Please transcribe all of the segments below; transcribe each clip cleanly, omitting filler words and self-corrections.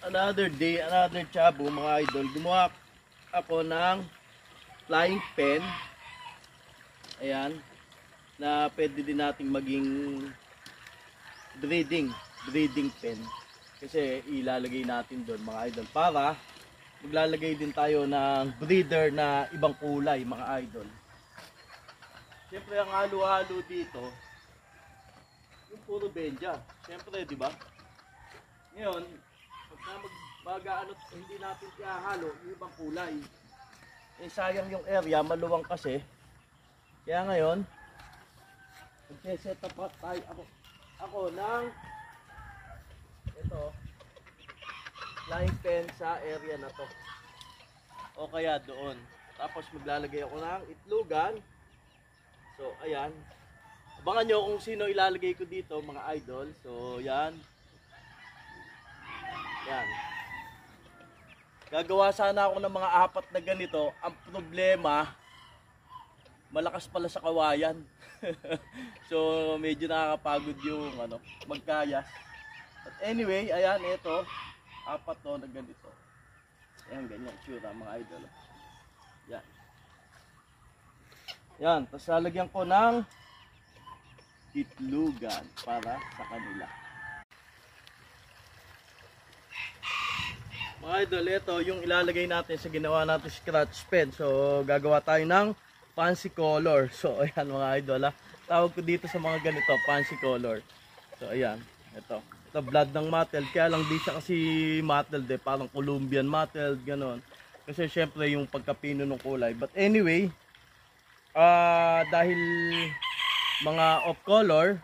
another day, another chabo mga idol. Gumawa ako ng flying pen. Ayan. Na pwede din nating maging breeding pen. Kasi ilalagay natin doon mga idol. Para maglalagay din tayo ng breeder na ibang kulay mga idol. Siyempre ang halo-halo dito, yung puro benja. Siyempre, di ba? Ngayon, pagka mag-ano, hindi natin ihahalo yung ibang kulay. Eh sayang yung area, maluwang kasi. Kaya ngayon, mag-set up tayo ako ng ito, flying pen sa area na to. O kaya doon. Tapos maglalagay ako ng itlogan. So, ayan. Abangan nyo kung sino ilalagay ko dito, mga idol. So, yan. Yan. Gagawa sana ako ng mga 4 na ganito. Ang problema, malakas pala sa kawayan. So, medyo nakakapagod yung magkayas. But anyway, ayan, ito. 4 to na ganito. Ayan, ganyan tsura, mga idol. Yan. Yan, tapos lalagyan ko ng itlogan para sa kanila. Mga idol, ito yung ilalagay natin sa ginawa natin scratch pen. So, gagawa tayo ng fancy color. So, ayan mga idol, tawag ko dito sa mga ganito, fancy color. So, ayan, ito. Ito, blood ng mottled. Kaya lang di siya kasi mottled parang Colombian mottled, ganon. Kasi syempre yung pagkapino ng kulay. But anyway, dahil mga off color,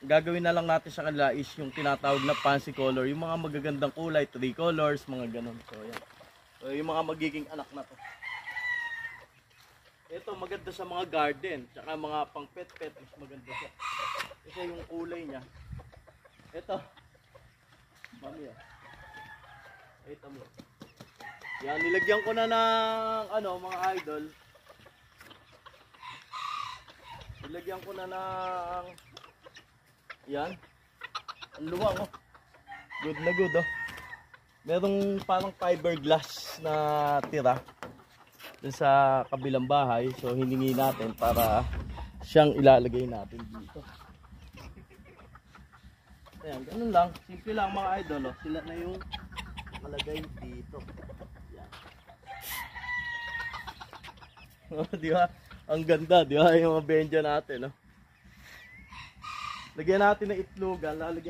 gagawin na lang natin sa kanila is yung tinatawag na fancy color, yung mga magagandang kulay, 3 colors, mga ganon. So yan. So yung mga magiging anak na to. Ito maganda sa mga garden, tsaka mga pang pet mas maganda siya. Kasi yung kulay niya. Ito. Mami ito mo. Yan, nilagyan ko na ng mga idol. Nilagyan ko na ng yan. Ang luwang Good na good Merong parang fiberglass na tira dun sa kabilang bahay. So hiningi natin para siyang ilalagay natin dito. Ayan, ganun lang. Simple lang mga idol Sila na yung malagay dito. Yan. Di ba? Ang ganda, di ba? Yung mga benja natin, Lagyan natin ng itlogan, lalagyan